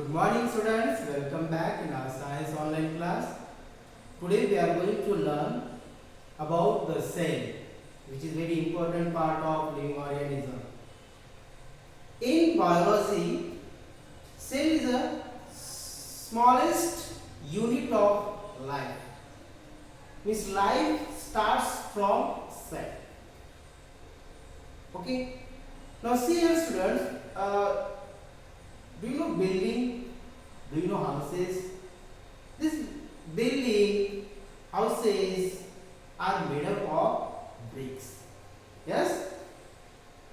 Good morning students, welcome back in our science online class. Today we are going to learn about the cell, which is very important part of living organism. In biology, cell is the smallest unit of life. Means life starts from cell. Okay. Now see here students, do you know building? Do you know houses? This building, houses are made up of bricks. Yes?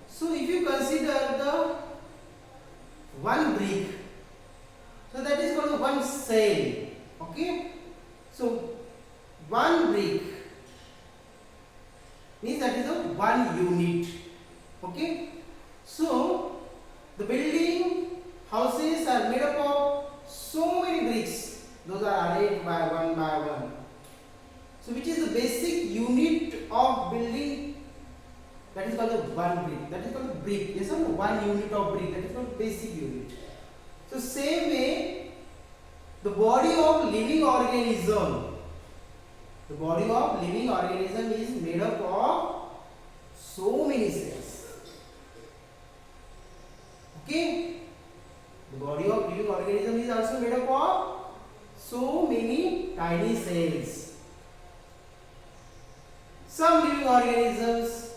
So if you consider the one brick, so that is called one cell. Okay? So one brick means that is a one unit. Okay? So the building, houses are made up of so many bricks. Those are arranged by one. So which is the basic unit of building? That is called the one brick. That is called the brick. Yes or no? One unit of brick. That is called basic unit. So same way, the body of living organism. The body of living organism is made up of so many cells. Okay? The body of living organism is also made up of so many tiny cells. Some living organisms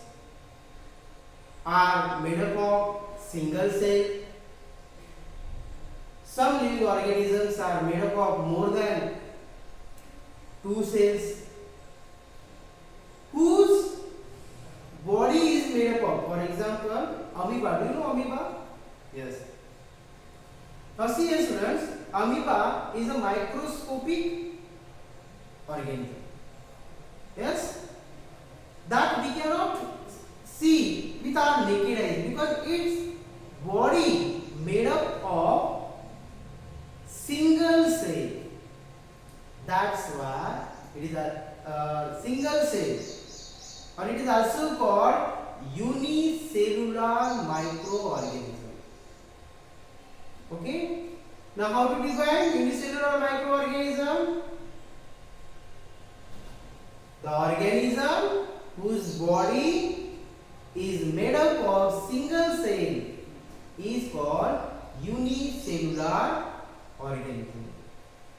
are made up of single cell. Some living organisms are made up of more than two cells. Whose body is made up of? For example, amoeba. Do you know amoeba? Yes. Now see here students, amoeba is a microscopic organism. Yes? That we cannot see with our naked eyes because its body made up of single cell. That's why it is a single cell, or it is also called unicellular microorganism. Okay? Now how to define unicellular microorganism? The organism whose body is made up of single cell is called unicellular organism.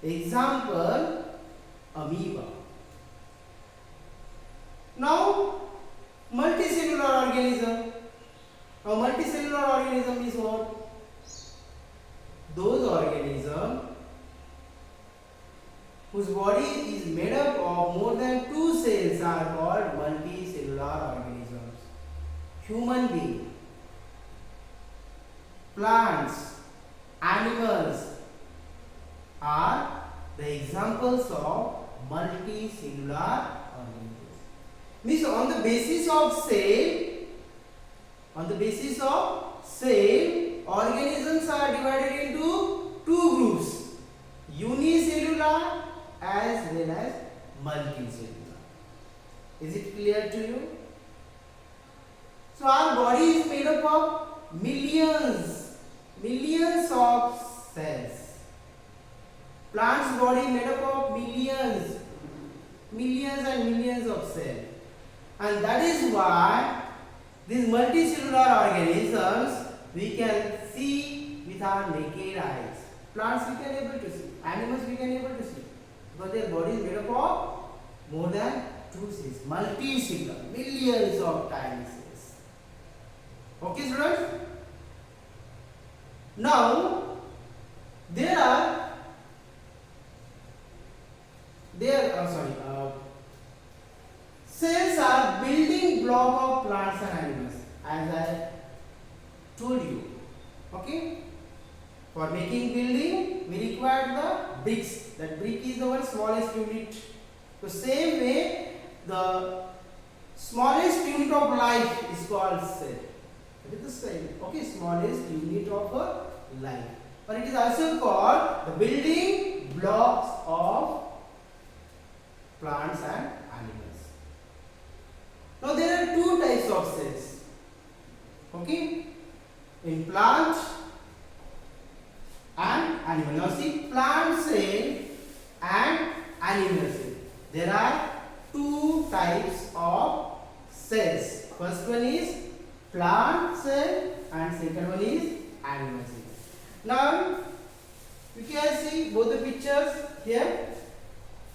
Example, amoeba. Now multicellular organism. Now multicellular organism is what? Those organisms whose body is made up of more than two cells are called multicellular organisms. Human being, plants, animals are the examples of multicellular organisms. Means on the basis of cell, organisms are divided into two groups, unicellular as well as multicellular. Is it clear to you? So our body is made up of millions of cells. Plant's body made up of millions and millions of cells. And that is why these multicellular organisms we can see with our naked eyes. Plants we can able to see. Animals we can able to see. Because their body is made up of more than two cells. Multicellular. Millions of tiny cells. Okay students? Now cells are building block of plants and animals, as I told you. Okay? For making building, we require the bricks. That brick is our smallest unit. So same way, the smallest unit of life is called cell. That is the cell. Okay, smallest unit of life. But it is also called the building blocks of plants and animals. Now there are two types of cells. Okay, in plant and animal. Now see, plant cell and animal cell. There are two types of cells. First one is plant cell and second one is animal cell. Now you can see both the pictures here.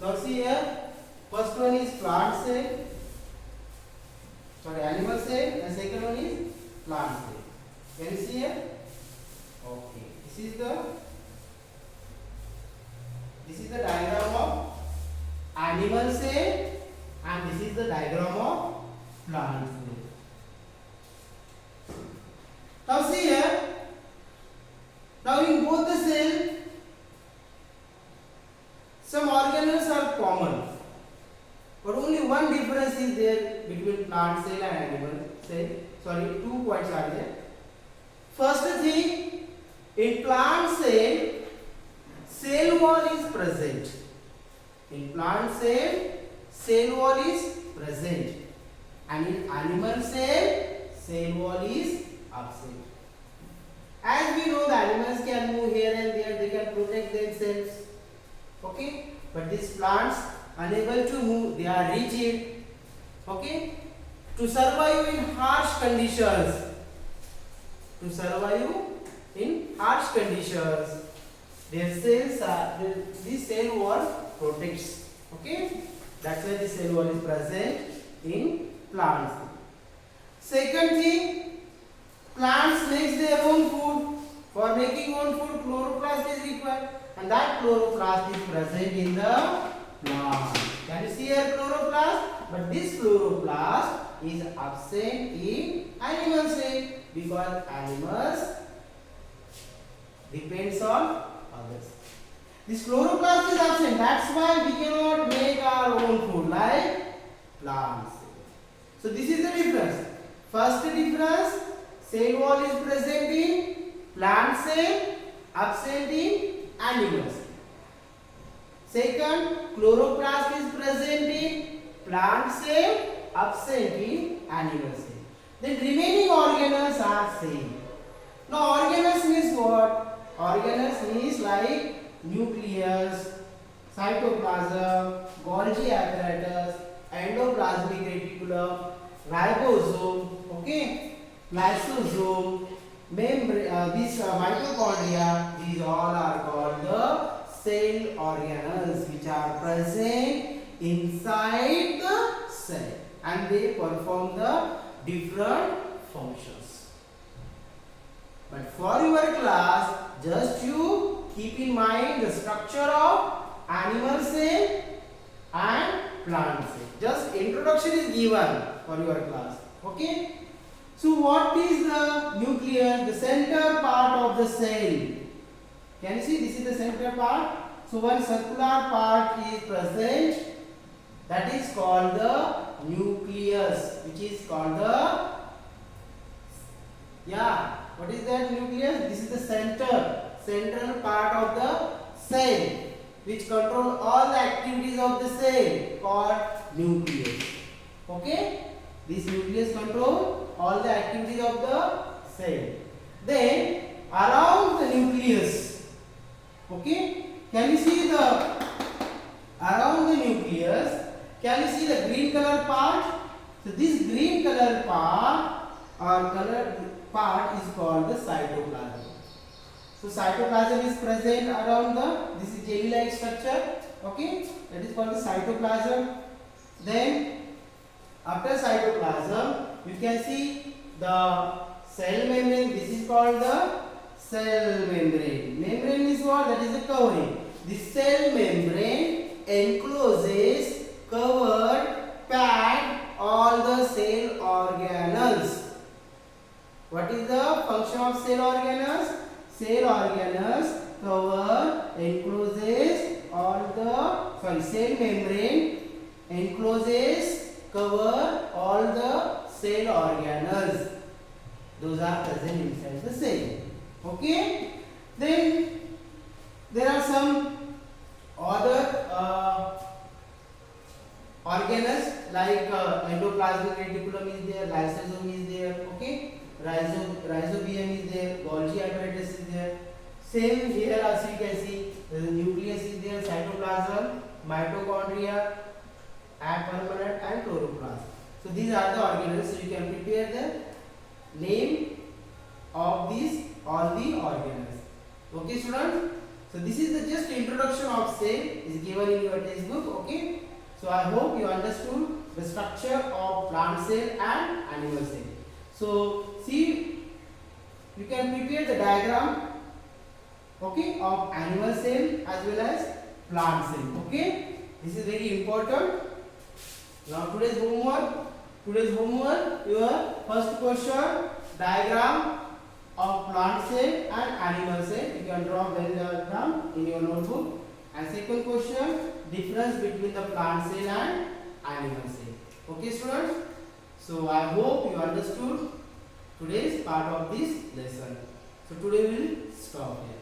Now see here, first one is plant cell, sorry, animal cell, and second one is plant cell. Can you see here? Okay, this is the diagram of animal cell and this is the diagram of plant cell. Now see here, now in both the cell some organelles are common, but only one difference is there between plant cell and animal cell. Sorry, 2 points are there. First thing, in plant cell, cell wall is present. In plant cell, cell wall is present, and in animal cell, cell wall is absent. As we know, the animals can move here and there, they can protect themselves. Okay, but these plants unable to move, they are rigid. Okay, to survive in harsh conditions, their cells are, this cell wall protects. Okay, that's why the cell wall is present in plants. Second thing, plants make their own food. For making own food, chloroplast is required, and that chloroplast is present in the plant. Can you see here chloroplast? But this chloroplast is absent in animal cell because animals depends on others. This chloroplast is absent. That's why we cannot make our own food like plants. So this is the difference. First difference, cell wall is present in plant cell, absent in animal cell. Second, chloroplast is present in plant cell, absent in animal cell. The remaining organelles are same. Now organelles means what? Organelles means like nucleus, cytoplasm, Golgi apparatus, endoplasmic reticulum, ribosome, okay, lysosome, membrane, these mitochondria, these all are called the cell organelles which are present inside the cell and they perform the different functions. But for your class, just you keep in mind the structure of animal cell and plant cell. Just introduction is given for your class. Okay. So what is the nucleus, the center part of the cell? Can you see this is the center part? So one circular part is present, that is called the nucleus, which is called the, what is that nucleus? This is the central part of the cell which control all the activities of the cell called nucleus. Okay, this nucleus control all the activities of the cell. Then around the nucleus, okay, can you see the around the nucleus, can you see the green color part? So this green color part or colored part is called the cytoplasm. So cytoplasm is present around this is jelly-like structure, okay, that is called the cytoplasm. Then after cytoplasm, you can see the cell membrane. This is called the cell membrane. Membrane is what? That is the covering. The cell membrane encloses, covered, pad all the cell organelles. What is the function of cell organelles? Cell organelles cover, encloses all the, cell membrane encloses, cover all the cell organelles. Those are present inside the cell. Okay. Then there are some other organelles like endoplasmic reticulum is there, lysosome is there, okay, rhizobium is there, Golgi apparatus is there, Same here also you can see the nucleus is there, cytoplasm, mitochondria, apermanent and chloroplast. So these are the organelles. So you can prepare the name of these all the organelles. Okay, students. So this is the just introduction of cell is given in your textbook. Okay. So I hope you understood the structure of plant cell and animal cell. So see, you can prepare the diagram, okay, of animal cell as well as plant cell. Okay, this is very important. Now today's homework, your first question, diagram of plant cell and animal cell. You can draw Venn diagram in your notebook. And second question, difference between the plant cell and animal cell. Okay, students. So I hope you understood today's part of this lesson. So today we will stop here.